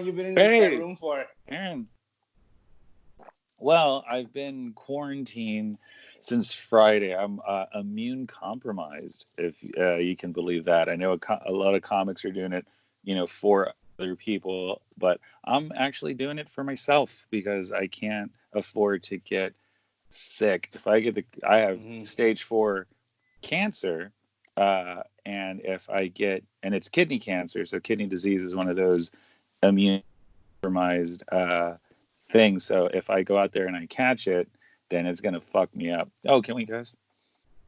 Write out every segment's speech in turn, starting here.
long you been in that Hey, room for? Aaron. Well, I've been quarantined since Friday. I'm immune compromised, if you can believe that. I know a lot of comics are doing it, for other people, but I'm actually doing it for myself because I can't afford to get sick. I have Hmm. stage 4 cancer, and and it's kidney cancer, so kidney disease is one of those immune compromised things. So if I go out there and I catch it, then it's gonna fuck me up. Oh, can we cuss?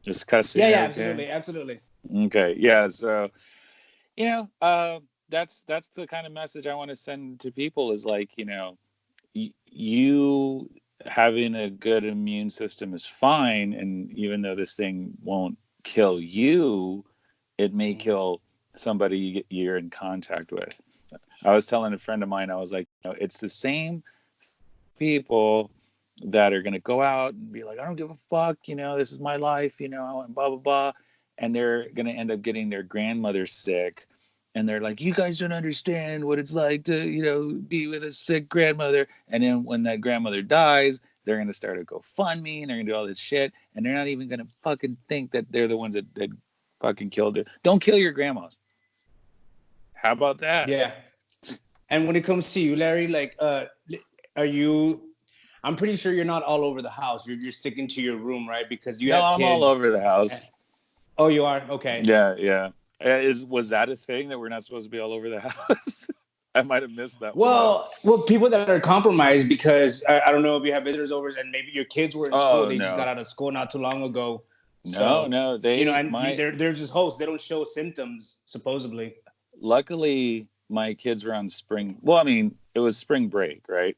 Is Yeah, cussing yeah, okay? absolutely, absolutely. Okay, yeah. So you know, uh, that's the kind of message I want to send to people is like, you having a good immune system is fine, and even though this thing won't kill you, it may Mhm. kill somebody you're in contact with. I was telling a friend of mine, I was like, it's the same people that are going to go out and be like, I don't give a fuck, this is my life, and blah, blah, blah. And they're going to end up getting their grandmother sick. And they're like, you guys don't understand what it's like to, be with a sick grandmother. And then when that grandmother dies, they're going to start a GoFundMe and they're going to do all this shit. And they're not even going to fucking think that they're the ones that fucking killed her. Don't kill your grandmas. How about that? Yeah. And when it comes to you, Larry, like, are you? I'm pretty sure you're not all over the house. You're just sticking to your room, right? Because you No, have I'm all kids. over the Eh, house. Oh, you are? Okay. Yeah, yeah. Was that a thing that we're not supposed to be all over the house? I might have missed that one then. Well, people that are compromised because I don't know if you have visitors over and maybe your kids were in school. Oh They just got no, out of school not too long ago. no, So, no. and they're just hosts. They don't show symptoms, supposedly. Luckily my kids were on spring. Well, I mean, it was spring break, right?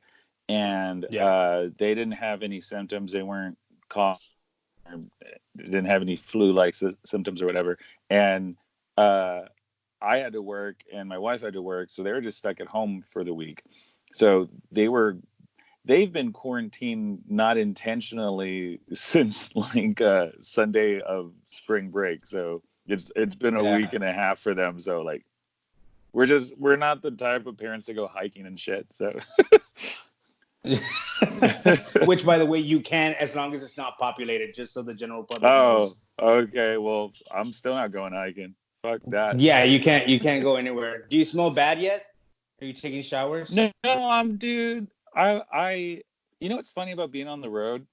And Yeah. they didn't have any symptoms. They weren't cough. Didn't have any flu-like symptoms or whatever. And uh, I had to work, and my wife had to work, so they were just stuck at home for the week. So they've been quarantined not intentionally since like Sunday of spring break. So it's been a week Yeah. and a half for them. So like we're not the type of parents to go hiking and shit. So Which, by the way, you can as long as it's not populated, just so the general public oh, knows. okay. Well, I'm still not going hiking. Fuck that. Yeah, you can't. You can't go anywhere. Do you smell bad yet? Are you taking showers? No, I'm dude. I what's funny about being on the road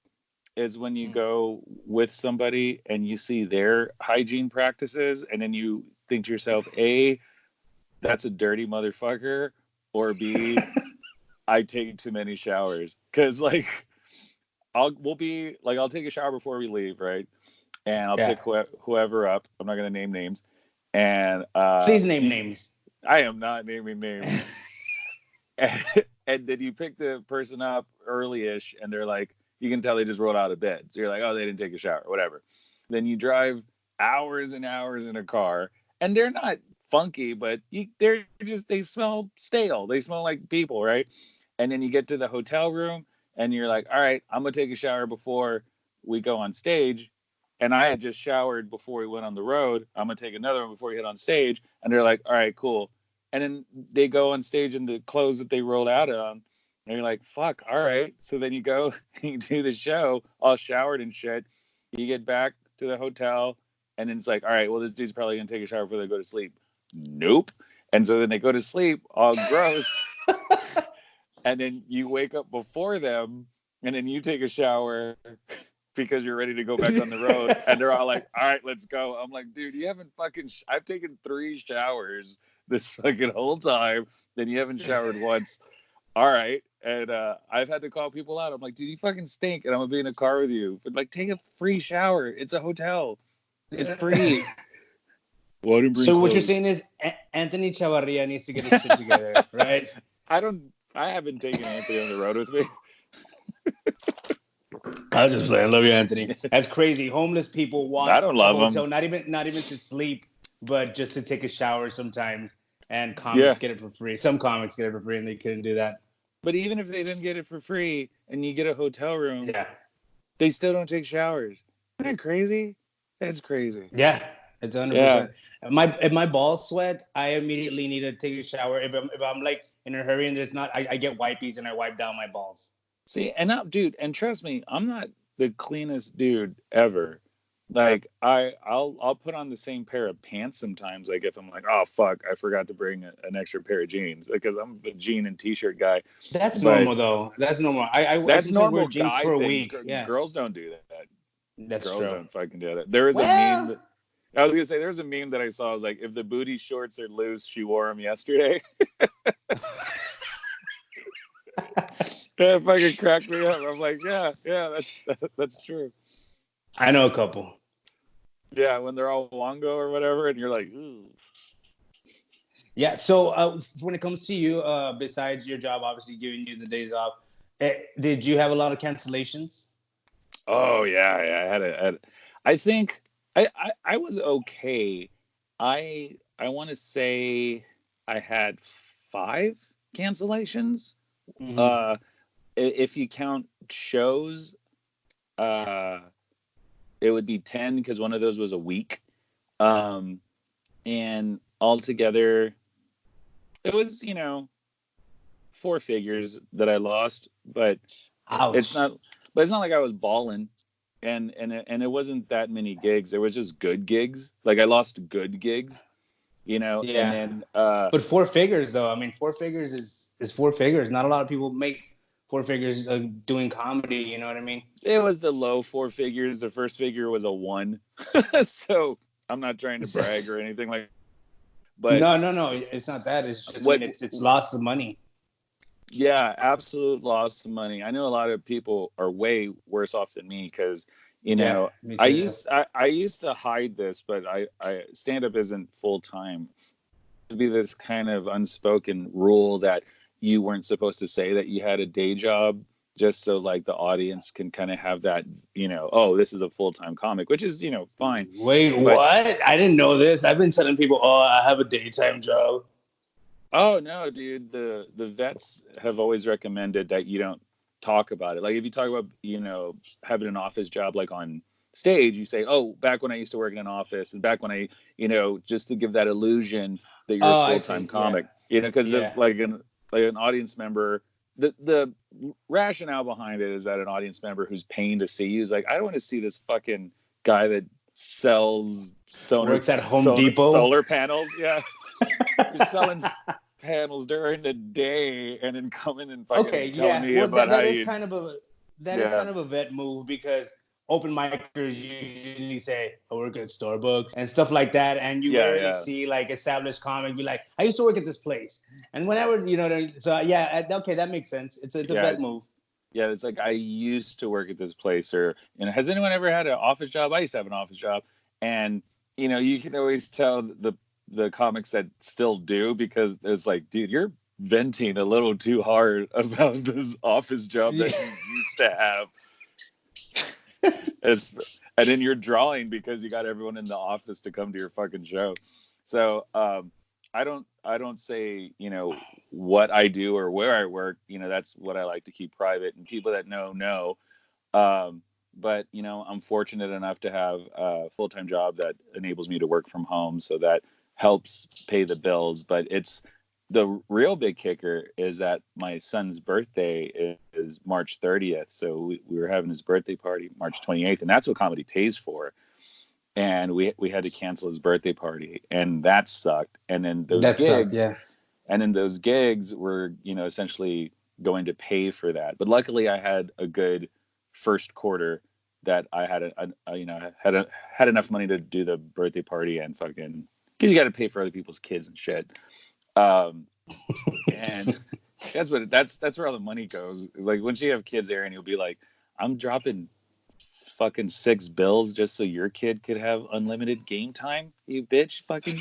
is when you Hmm. go with somebody and you see their hygiene practices and then you think to yourself, A, that's a dirty motherfucker, or B, I take too many showers. Cause like I'll take a shower before we leave, right? And I'll Yeah. pick whoever up. I'm not gonna name names. And Please name names. I am not naming names. and, and then you pick the person up early-ish and they're like, you can tell they just rolled out of bed, so you're like, oh, they didn't take a shower, whatever. Then you drive hours and hours in a car and they're not funky, but they smell stale, they smell like people, right? And then you get to the hotel room and you're like, all right, I'm gonna take a shower before we go on stage. And I had just showered before we went on the road. I'm gonna take another one before we hit on stage. And they're like, all right, cool. And then they go on stage in the clothes that they rolled out on. And you're like, fuck, all right. So then you go and you do the show all showered and shit. You get back to the hotel, and then it's like, all right, well, this dude's probably going to take a shower before they go to sleep. Nope. And so then they go to sleep all gross. And then you wake up before them, and then you take a shower because you're ready to go back on the road. And they're all like, all right, let's go. I'm like, dude, you haven't fucking, I've taken 3 showers this fucking whole time. Then you haven't showered once. All right. And I've had to call people out. I'm like, dude, you fucking stink. And I'm going to be in a car with you. But like, take a free shower. It's a hotel. It's free. Well, I didn't bring So what you're clothes. saying is Anthony Chavarria needs to get his shit together, right? I haven't taken Anthony on the road with me. I just play. I love you, Anthony. That's crazy. Homeless people want I don't a love hotel, him. not even to sleep, but just to take a shower sometimes. And Yeah. comics get it for free. Some comics get it for free, and they couldn't do that. But even if they didn't get it for free and you get a hotel room, Yeah, they still don't take showers. Isn't that crazy? That's crazy. yeah, it's Yeah. 100%. If my balls sweat, I immediately need to take a shower. If I'm like in a hurry and there's not, I get wipies and I wipe down my balls. See, and now, dude, and trust me, I'm not the cleanest dude ever. Like I'll put on the same pair of pants sometimes. Like if I'm like, oh fuck, I forgot to bring an extra pair of jeans because I'm a jean and t-shirt guy. That's But normal though. That's normal. I that's sometimes wear normal jeans guy for a things. week. Yeah, Girls don't do that. that's Girls true. don't fucking do that. There was a meme Well, that I was gonna say. There was a meme that I saw. I was like, if the booty shorts are loose, she wore them yesterday. That fucking cracked me up. I'm like, yeah, that's true. I know a couple. Yeah, when they're all longo or whatever, and you're like, ooh. Yeah. So when it comes to you, besides your job, obviously giving you the days off, did you have a lot of cancellations? Oh yeah. I think I was okay. I want to say I had 5 cancellations. Mm-hmm. Uh, if you count shows, uh, it would be 10 because one of those was a week. And altogether, it was 4 figures that I lost, but it's Ouch. not. But it's not like I was balling, and it wasn't that many gigs. There was just good gigs. Like I lost good gigs, and Yeah. then But 4 figures though. I mean, 4 figures is 4 figures. Not a lot of people make 4 figures doing comedy. You know what I mean? it was the low 4 figures. The first figure was a 1, so I'm not trying to brag or anything like. But No. It's not that. It's just. I what mean, it's lots of money. Yeah, absolute loss of money. I know a lot of people are way worse off than me because, Yeah, me I too. used to hide this, but I stand up isn't full time. To be this kind of unspoken rule that you weren't supposed to say that you had a day job, just so like the audience can kind of have that, oh, this is a full time comic, which is fine. Wait, But what? I didn't know this. I've been telling people, oh, I have a daytime job. oh no, dude, the vets have always recommended that you don't talk about it. Like if you talk about, having an office job like on stage, you say, "Oh, back when I used to work in an office and back when I, just to give that illusion that you're a Oh, I full-time see. Yeah, comic." Because yeah. like an audience member, the rationale behind it is that an audience member who's paying to see you is like, "I don't want to see this fucking guy that sells Works at Home Depot. solar panels." Yeah. You're selling panels during the day and then coming and Okay, fucking telling yeah. me Well, about how that is you. kind of a Yeah, vet move because open micers usually say, "I work at Starbucks" and stuff like that, and you rarely yeah. see like established comic be like, "I used to work at this place," and whenever so yeah, okay, that makes sense. It's a Yeah, vet move. yeah. It's like I used to work at this place, or has anyone ever had an office job? I used to have an office job, and you can always tell the comics that still do because it's like, dude, you're venting a little too hard about this office job Yeah. that you used to have. It's and then you're drawing because you got everyone in the office to come to your fucking show. So I don't say what I do or where I work. That's what I like to keep private, and people that know. Um, but I'm fortunate enough to have a full-time job that enables me to work from home, so that helps pay the bills. But it's the real big kicker is that my son's birthday is March 30th. So we were having his birthday party March 28th, and that's what comedy pays for. And we had to cancel his birthday party, and that sucked. That sucked. Yeah. And then those gigs were, essentially going to pay for that. But luckily, I had a good first quarter that I had had enough money to do the birthday party and fucking because you got to pay for other people's kids and shit. Um, and that's where all the money goes. Like once you have kids there, and you'll be like, I'm dropping fucking $6 just so your kid could have unlimited game time, you bitch, fucking,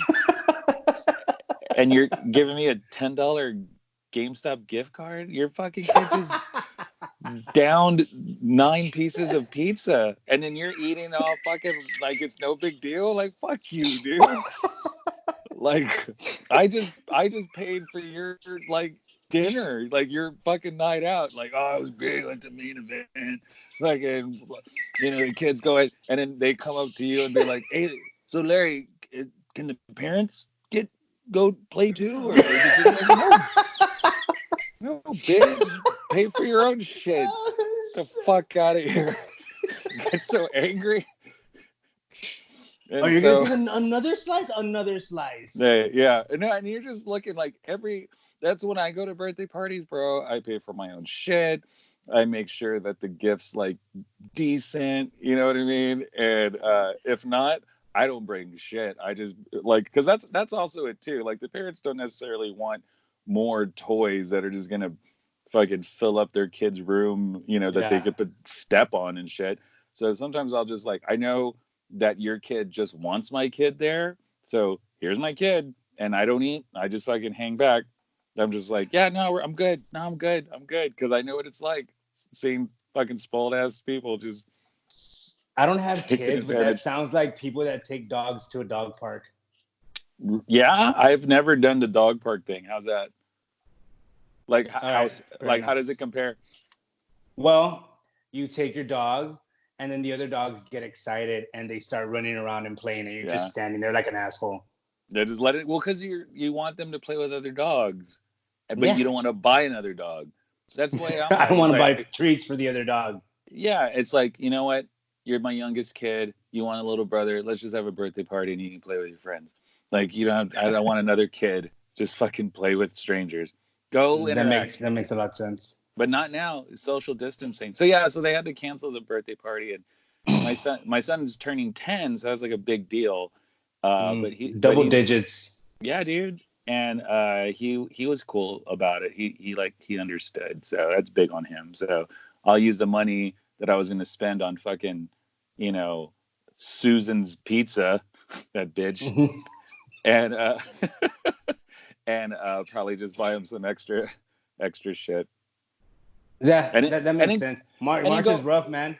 and you're giving me a $10 GameStop gift card. Your fucking kid just downed 9 pieces of pizza, and then you're eating all fucking like it's no big deal. Like fuck you, dude. Like I just paid for your like dinner, like your fucking night out. Like, oh, I was big like the main event. Fucking, the kids go ahead and then they come up to you and be like, "Hey, so Larry, can the parents go play too, or is it just like no?" No, bitch. Pay for your own shit. The fuck out of here. Get so angry. Oh, And you're gonna so, take another slice? Another slice. yeah. No, and you're just looking like that's when I go to birthday parties, bro. I pay for my own shit. I make sure that the gifts like decent, you know what I mean? And if not, I don't bring shit. I just like, because that's also it too. Like the parents don't necessarily want more toys that are just gonna fucking fill up their kid's room, that they Yeah. could put step on and shit. So sometimes I'll just like, I know that your kid just wants my kid there, so here's my kid, and I don't eat. I just fucking hang back. I'm just like, yeah, no, I'm good. No, I'm good. I'm good, because I know what it's like seeing fucking spoiled ass people just I don't have taking kids, but that advantage. sounds like people that take dogs to a dog park. Yeah, I've never done the dog park thing. How's that? Like All right, fair like how enough. does it compare? Well, you take your dog, and then the other dogs get excited and they start running around and playing, and you're just Yeah, standing there like an asshole. they just let it. Well, because you want them to play with other dogs, but Yeah. you don't want to buy another dog. That's the way I'm I don't like. want It's to like, buy treats for the other dog. yeah, it's like, you know what? You're my youngest kid. You want a little brother? Let's just have a birthday party and you can play with your friends. Like you don't. I don't want another kid. Just fucking play with strangers. Go That makes interact. that makes a lot of sense. But not now. Social distancing. So yeah, so they had to cancel the birthday party, and my son is turning 10, so that's like a big deal. But Double digits. yeah, dude, and he was cool about it. He understood, so that's big on him. So I'll use the money that I was going to spend on fucking, you know, Susan's Pizza, that bitch, and and probably just buy him some extra shit. Yeah, And it, that and makes then sense. and then March is go, rough, man.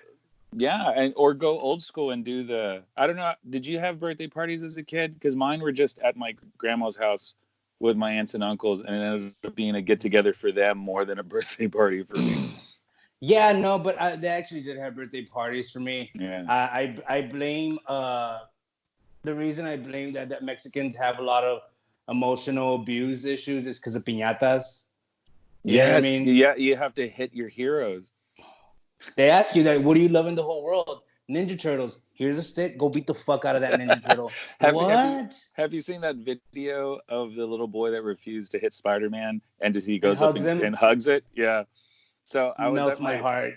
yeah, and or go old school and do the, I don't know. Did you have birthday parties as a kid? Because mine were just at my grandma's house with my aunts and uncles, and it ended up being a get together for them more than a birthday party for me. Yeah, no, but they actually did have birthday parties for me. Yeah, I blame the reason I blame that Mexicans have a lot of emotional abuse issues is because of piñatas. You know what I yes, mean? yeah. You have to hit your heroes. They ask you that, what do you love in the whole world? Ninja Turtles. Here's a stick. Go beat the fuck out of that Ninja Turtle. Have you What? have you seen that video of the little boy that refused to hit Spider-Man and just he And goes up hugs him. and hugs it? Yeah. So I was Melts at my my heart.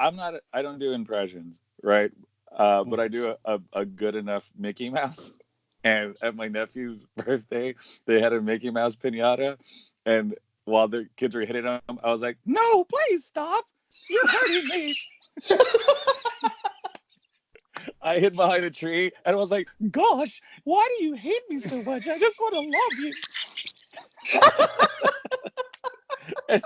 I don't do impressions, right? But I do a good enough Mickey Mouse. And at my nephew's birthday, they had a Mickey Mouse pinata. And while the kids were hitting him, I was like, no, please stop. You're hurting me. I hid behind a tree and I was like, gosh, why do you hate me so much? I just want to love you. And,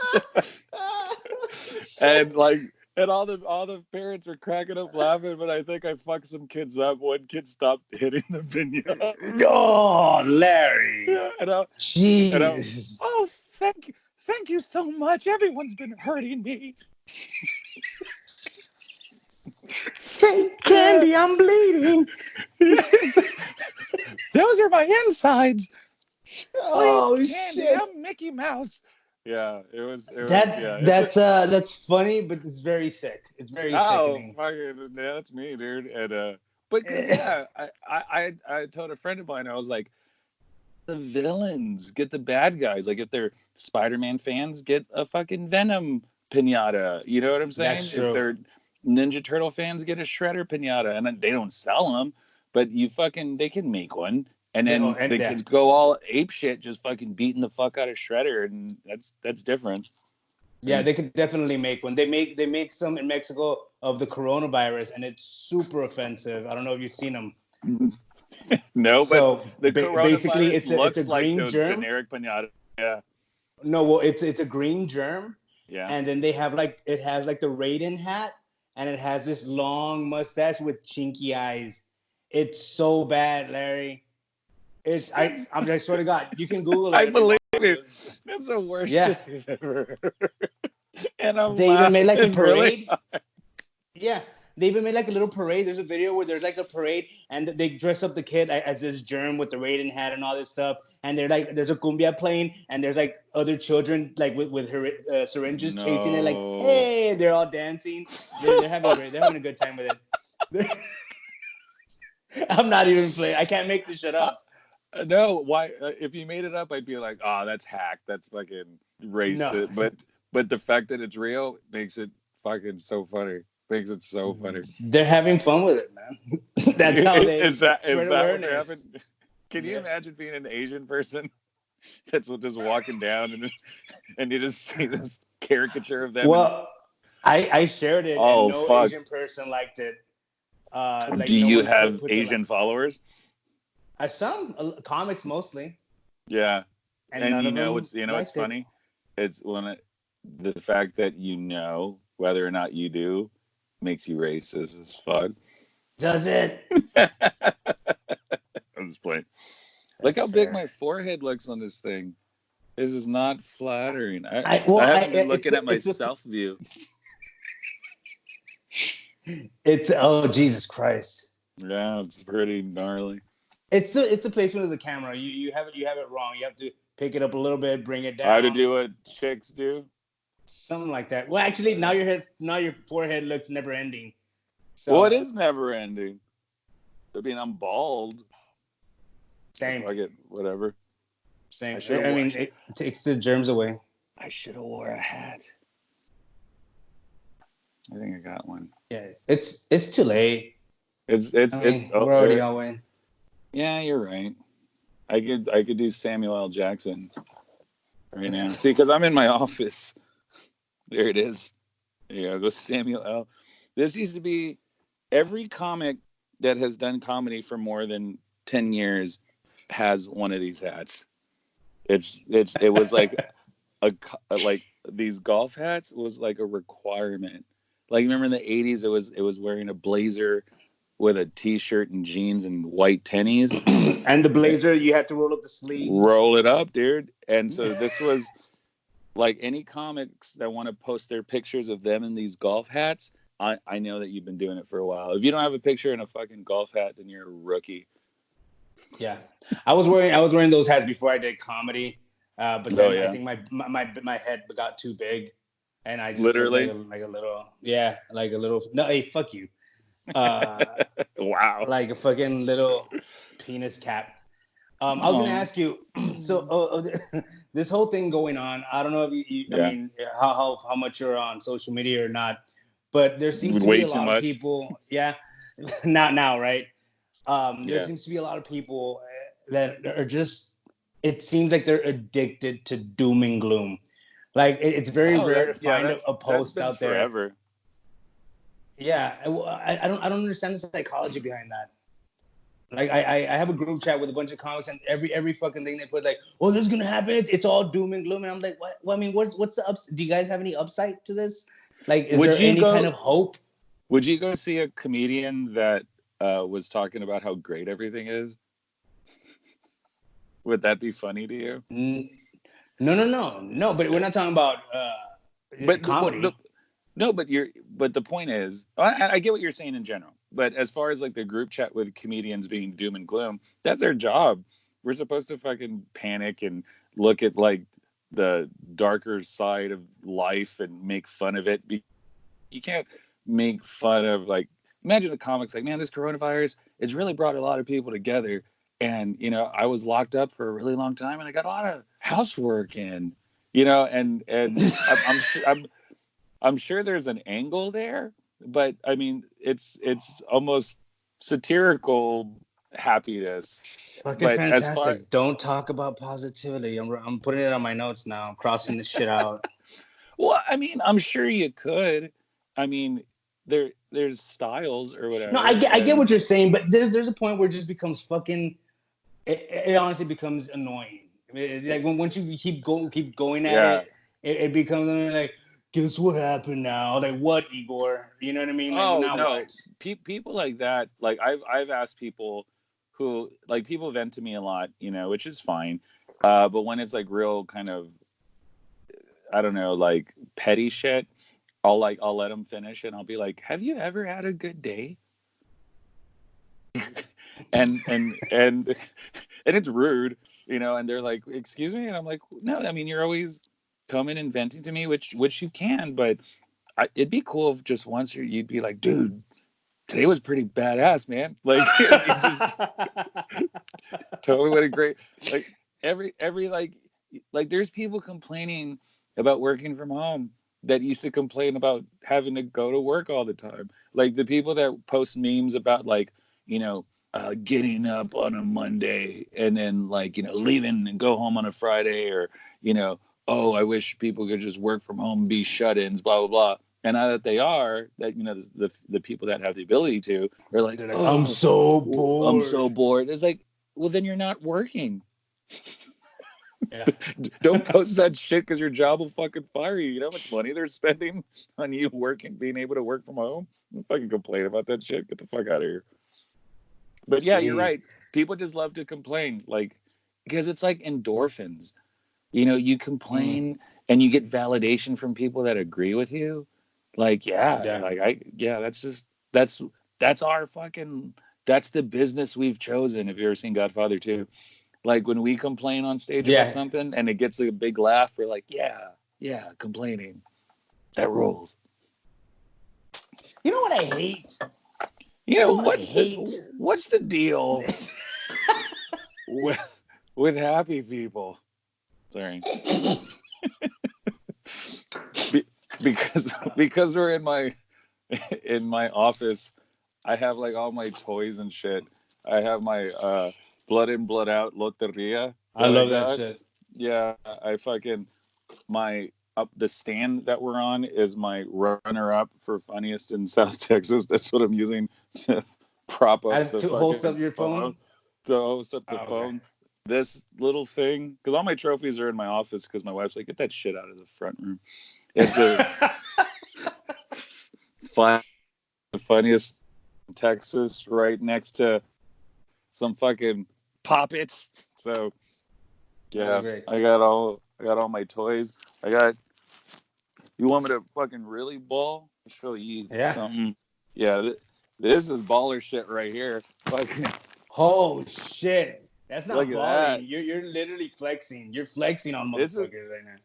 so, and like, and all the parents were cracking up laughing, but I think I fucked some kids up. One kid stopped hitting the pinata. Oh, Larry. and I, and I, Jeez. oh, thank you so much. Everyone's been hurting me. Take candy, I'm bleeding. Those are my insides. Please, Oh candy. shit. I'm Mickey Mouse. Yeah, yeah. That's funny, but it's very sick. It's very Oh, sickening. fucking, yeah, that's me, dude. And but because yeah, I told a friend of mine, I was like, the villains, get the bad guys. Like if they're Spider-Man fans, get a fucking Venom pinata. You know what I'm saying? That's If true. they're Ninja Turtle fans, get a Shredder pinata, and then they don't sell them, but they can make one, and then And the yeah. kids go all ape shit, just fucking beating the fuck out of Shredder, and that's different. Yeah, they could definitely make one. They make some in Mexico of the coronavirus, and it's super offensive. I don't know if you've seen them. No, but So the basically, coronavirus it's a looks like green those germ. generic pinata. Yeah, No, well, it's a green germ, yeah. and then they have like it has like the Raiden hat, and it has this long mustache with chinky eyes. It's so bad, Larry. I swear to God, you can Google I it if you believe want it. to. That's the worst Yeah, shit you've ever heard. And I'm they even made like a laughing really parade. Yeah, They even made like a little parade. There's a video where there's like a parade and they dress up the kid as this germ with the Raiden hat and all this stuff. And they're like, there's a cumbia playing and there's like other children like with her syringes chasing it. Like, No. hey, they're all dancing. They're having great. They're having a good time with it. I'm not even playing. I can't make this shit up. No, why? If you made it up, I'd be like, oh, that's hack. That's fucking racist. No. But the fact that it's real makes it fucking so funny. Makes it so funny. They're having fun with it, man. That's how they spread awareness. What Can you imagine being an Asian person that's just walking down and you just see this caricature of them? Well, I shared it, and no Asian person liked it. Like do you have Asian followers? Some comics mostly. Yeah, and you know what's funny? It's the fact that whether or not you do makes you racist as fuck. Does it? I'm just playing. Look how big my forehead looks on this thing. This is not flattering. I haven't been looking at my self view. It's Jesus Christ. Yeah, it's pretty gnarly. It's the placement of the camera. You have it wrong. You have to pick it up a little bit, bring it down. How to do what chicks do? Something like that. Well, actually, now your forehead looks never ending. So, well, it is never ending. I mean, I'm bald. Same. I get whatever. Same. I mean, it takes the germs away. I should have wore a hat. I think I got one. Yeah, it's too late. We're already all in. Yeah, you're right. I could do Samuel L. Jackson right now. See, because I'm in my office. There it is. There you go, Samuel L. This used to be every comic that has done comedy for more than 10 years has one of these hats. It was like like these golf hats was like a requirement. Like remember in the 80s it was wearing a blazer with a t-shirt and jeans and white tennies. And the blazer you had to roll up the sleeves. Roll it up, dude. And so this was like any comics that want to post their pictures of them in these golf hats. I know that you've been doing it for a while. If you don't have a picture in a fucking golf hat, then you're a rookie. Yeah, I was wearing those hats before I did comedy, but then I think my head got too big, and I just literally like a little. No, hey, fuck you. Wow, like a fucking little penis cap. I was gonna ask you. So this whole thing going on, I don't know if I mean how much you're on social media or not, but there seems to be a lot of people. Yeah, now, right? There seems to be a lot of people that are just. It seems like they're addicted to doom and gloom. Like it's very rare to find a post out there. Forever. Yeah, I don't understand the psychology behind that. Like I have a group chat with a bunch of comics, and every fucking thing they put like, "Oh, this is gonna happen. It's all doom and gloom." And I'm like, "What? Well, I mean, what's the ups? Do you guys have any upside to this? Like, is there any kind of hope?" Would you go see a comedian that was talking about how great everything is? Would that be funny to you? No. But we're not talking about comedy. But the point is, I get what you're saying in general. But as far as like the group chat with comedians being doom and gloom, that's their job. We're supposed to fucking panic and look at like the darker side of life and make fun of it. You can't make fun of like, imagine the comics like, man, this coronavirus, it's really brought a lot of people together. And, I was locked up for a really long time and I got a lot of housework in, and I'm sure there's an angle there, but I mean, it's almost satirical happiness. Fucking fantastic. Don't talk about positivity. I'm putting it on my notes now. I'm crossing this shit out. Well, I mean, I'm sure you could. I mean, there's styles or whatever. No, I get what you're saying, but there's a point where it just becomes fucking. It honestly becomes annoying. Like once you keep going at it becomes like, guess what happened now? Like what, Igor? You know what I mean? Like, no, people like that. Like I've asked people who like people vent to me a lot, which is fine. But when it's like real kind of, I don't know, like petty shit, I'll let them finish, and I'll be like, "Have you ever had a good day?" And it's rude, and they're like, "Excuse me," and I'm like, "No, I mean, you're always coming and venting to me, which you can, but it'd be cool if just once you'd be like, dude, today was pretty badass, man. Like, you just totally what a great, like, every like there's people complaining about working from home that used to complain about having to go to work all the time. Like the people that post memes about like, getting up on a Monday and then like, leaving and go home on a Friday, or, oh, I wish people could just work from home and be shut-ins, blah, blah, blah. And now that they are, that, the people that have the ability to, are like, They're like, I'm oh, so I'm so bored. bored. It's like, well, then you're not working. Yeah. Don't post that shit because your job will fucking fire you. You know how much money they're spending on you working, being able to work from home? Don't fucking complain about that shit. Get the fuck out of here. But yeah, you're Jeez. right. People just love to complain, like, because it's like endorphins. You Mm, complain and you get validation from people that agree with you. Like, yeah, yeah. that's that's our fucking, that's the business we've chosen. If you've ever seen Godfather 2, like when we complain on stage about Yeah. something and it gets a big laugh, we're like, yeah, complaining. That rules. You know what I hate? You You know, know what I hate? what's the deal with happy people? Sorry. Because we're in my office, I have like all my toys and shit. I have my blood in, blood out loteria I that I love that got. shit. Yeah, I fucking, my up the stand that we're on is my runner up for funniest in South Texas. That's what I'm using to prop up As the to host up fucking your phone, phone. to host up the Oh, okay. phone. This little thing, because all my trophies are in my office, because my wife's like, get that shit out of the front room. It's the funniest in Texas, right next to some fucking poppets. So Oh, yeah, great. I got all my toys. I got. You want me to fucking really ball? I'll show you Yeah. something. Yeah, this is baller shit right here. Fucking Oh shit. That's look not at balling. that. You're literally flexing. You're flexing on This is, motherfuckers right now.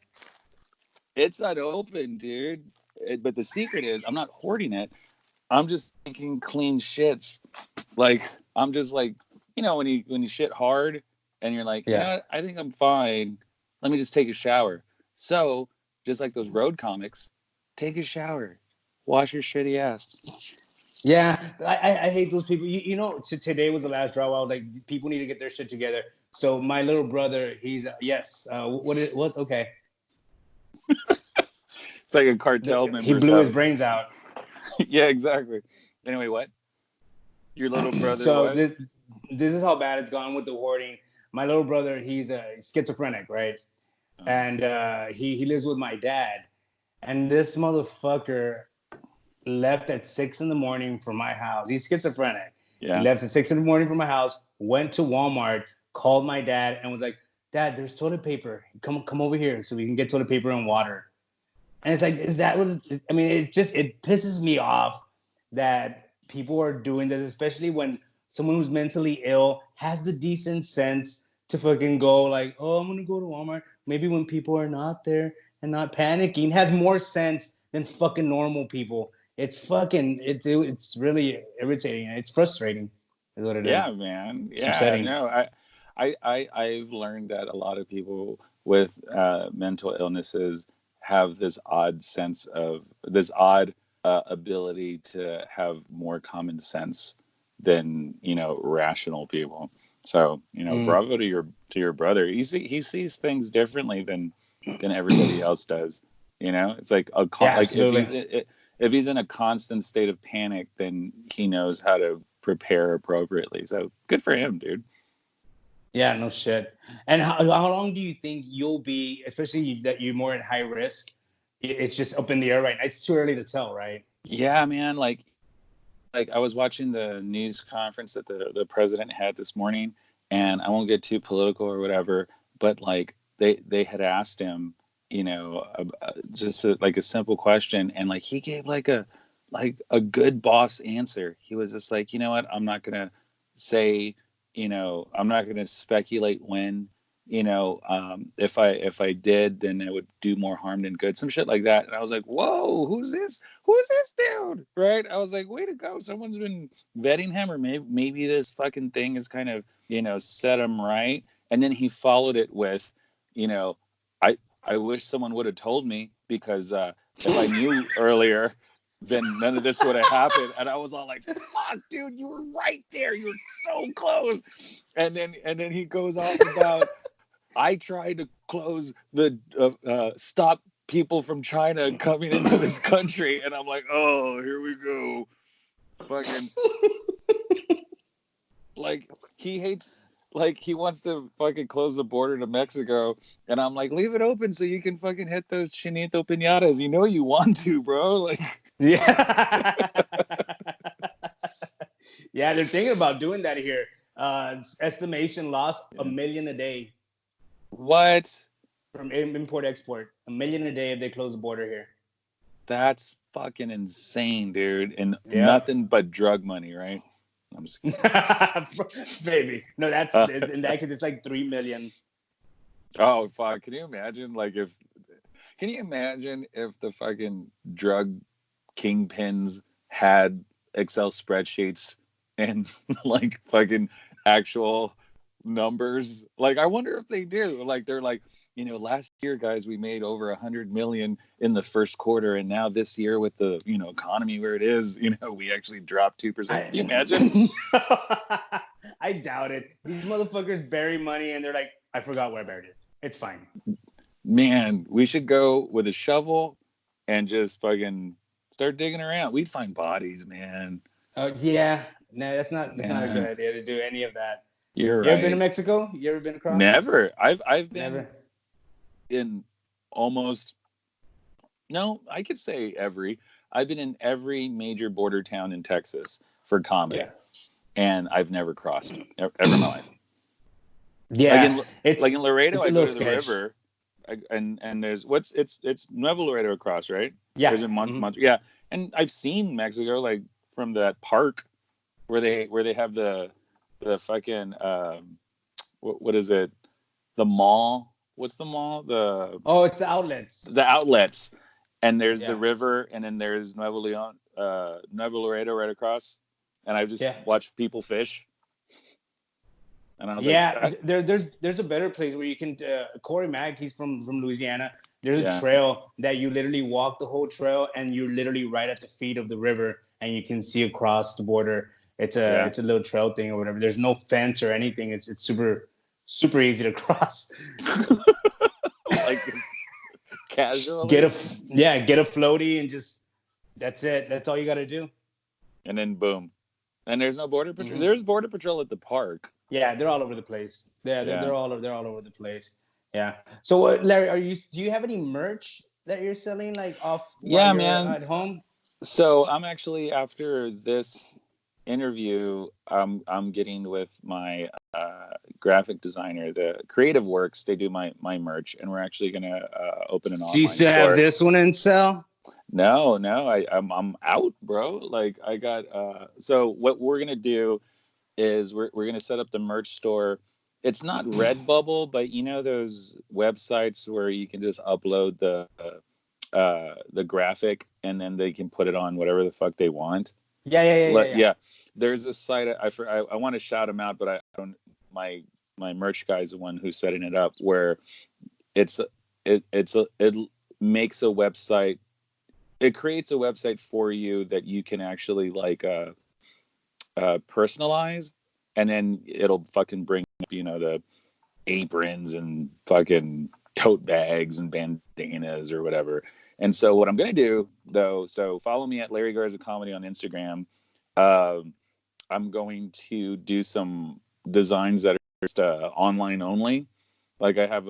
it's not open, dude. But the secret is, I'm not hoarding it. I'm just making clean shits. Like I'm just like, when you shit hard and you're like, Yeah. what? I think I'm fine. Let me just take a shower. So just like those road comics, take a shower, wash your shitty ass. Yeah, I hate those people. Today was the last draw. I was like, people need to get their shit together. So my little brother, he's yes. What? Okay, It's like a cartel he member's blew his house. brains out. Yeah, exactly. Anyway, what? Your little brother, So what? this is how bad it's gone with the hoarding. My little brother, he's a schizophrenic, right? Oh, And he lives with my dad. And this motherfucker left at 6 in the morning from my house. He's schizophrenic. He yeah. left at 6 in the morning from my house, went to Walmart, called my dad, and was like, "Dad, there's toilet paper. Come over here so we can get toilet paper and water." And it's like, is that what? I mean, it pisses me off that people are doing this, especially when someone who's mentally ill has the decent sense to fucking go like, "Oh, I'm gonna go to Walmart." Maybe when people are not there and not panicking, has more sense than fucking normal people. It's really irritating. It's frustrating, is what it is. Yeah, man. It's Yeah, upsetting. no, I've learned that a lot of people with mental illnesses have this odd ability to have more common sense than rational people. So Mm. bravo to your brother. He sees things differently than everybody else does. It's like Yeah, like absolutely. if he's in a constant state of panic, then he knows how to prepare appropriately. So good for him, dude. Yeah, no shit. And how long do you think you'll be, especially that you're more at high risk? It's just up in the air right now. It's too early to tell, right? Yeah, man. Like I was watching the news conference that the president had this morning, and I won't get too political or whatever, but like they had asked him, just like a simple question, and like he gave like a good boss answer. He was just like, you know what, I'm not gonna say, I'm not gonna speculate when, if I did, then it would do more harm than good, some shit like that. And I was like, whoa, who's this dude, right? I was like, way to go, someone's been vetting him, or maybe this fucking thing is kind of, set him right. And then he followed it with, you know I wish someone would have told me, because if I knew earlier, then none of this would have happened. And I was all like, fuck, dude, you were right there. You were so close. And then he goes off about, I tried to close the stop people from China coming into this country. And I'm like, oh, here we go. Fucking like he hates, like he wants to fucking close the border to Mexico, and I'm like, leave it open so you can fucking hit those chinito pinatas. You know you want to, bro. Like, yeah, yeah. They're thinking about doing that here. Estimation loss $1 million a day. What? From import export, $1 million a day if they close the border here. That's fucking insane, dude. And Yeah. nothing but drug money, right? I'm just Baby. No, that's in that case it's like 3 million. Oh fuck! Can you imagine if the fucking drug kingpins had Excel spreadsheets and like fucking actual numbers? Like, I wonder if they do. Like, they're like, last year, guys, we made over 100 million in the first quarter, and now this year, with the economy where it is, we actually dropped 2%. Can you imagine? I doubt it. These motherfuckers bury money and they're like, I forgot where I buried it. It's fine. Man, we should go with a shovel and just fucking start digging around. We'd find bodies, man. Yeah. No, that's not a good idea to do any of that. You're right. You ever been to Mexico? You ever been across? Never. I've been Never. In almost, no, I could say I've been in every major border town in Texas for comedy. Yeah. And I've never crossed ever in my life. Yeah, like in Laredo, I go to the river, and there's it's Nuevo Laredo across, right? Yeah. There's yeah, and I've seen Mexico, like from that park where they have the fucking what is it? The mall. What's the mall? It's the outlets. The outlets, and there's the river, and then there's Nuevo Laredo right across, and I've just watched people fish. And I was like, there's a better place where you can. Corey Mack, he's from Louisiana. There's a trail that you literally walk the whole trail, and you're literally right at the feet of the river, and you can see across the border. It's a little trail thing or whatever. There's no fence or anything. It's super easy to cross. Like casually. Get a floaty and just that's it. That's all you got to do. And then boom. And there's no border patrol. Mm-hmm. There's border patrol at the park. Yeah, they're all over the place. They're all over the place. Yeah. So, Larry, do you have any merch that you're selling, like off? Yeah, man. At home. So I'm actually, after this interview, I'm getting with my graphic designer, the Creative Works. They do my merch, and we're actually gonna open an online store. Do you still have this one in sell? No, I'm out, bro. Like, I got so what we're gonna do is we're gonna set up the merch store. It's not Redbubble, but those websites where you can just upload the graphic and then they can put it on whatever the fuck they want. Yeah. There's a site I want to shout them out, but I don't. My merch guy is the one who's setting it up, where it makes a website. It creates a website for you that you can actually personalize, and then it'll fucking bring up, the aprons and fucking tote bags and bandanas or whatever. And so what I'm going to do, though, so follow me at Larry Garza Comedy on Instagram. I'm going to do some designs that are just online only. Like, I have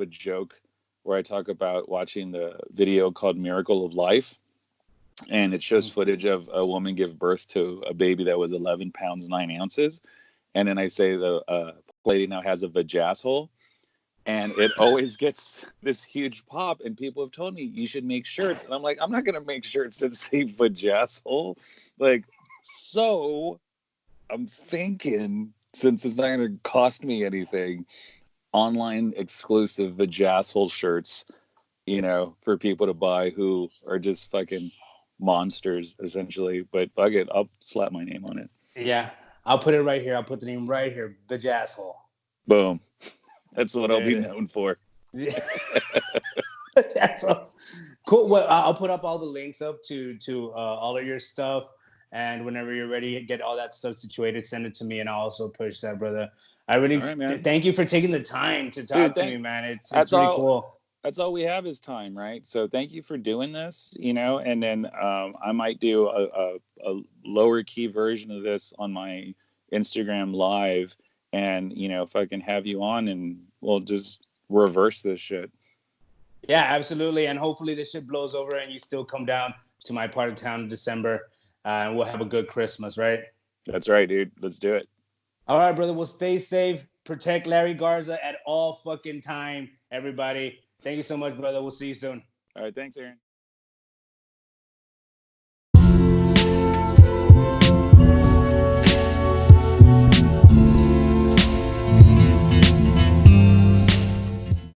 a joke where I talk about watching the video called Miracle of Life. And it shows footage of a woman give birth to a baby that was 11 pounds, 9 ounces. And then I say the lady now has a vajasshole. and it always gets this huge pop. And people have told me you should make shirts, and I'm like, I'm not gonna make shirts that say vajazzle. Like, so I'm thinking, since it's not gonna cost me anything, online exclusive vajazzle shirts, for people to buy who are just fucking monsters essentially. But fuck it, I'll slap my name on it. Yeah, I'll put it right here. I'll put the name right here. The Jasshole. Boom. That's what I'll There be it known for. is. That's all. Cool. Well, I'll put up all the links up to all of your stuff, and whenever you're ready, get all that stuff situated. Send it to me, and I'll also push that, brother. I really All right, man. thank you for taking the time to talk to me, man. It's That's really all. cool. That's all we have is time, right? So thank you for doing this, and then I might do a lower key version of this on my Instagram live, and if I can have you on, and we'll just reverse this shit. Yeah, absolutely. And hopefully this shit blows over and you still come down to my part of town in December, and we'll have a good Christmas, right? That's right, dude. Let's do it. All right, brother. Well, stay safe. Protect Larry Garza at all fucking time, everybody. Thank you so much, brother. We'll see you soon. All right, thanks, Aaron.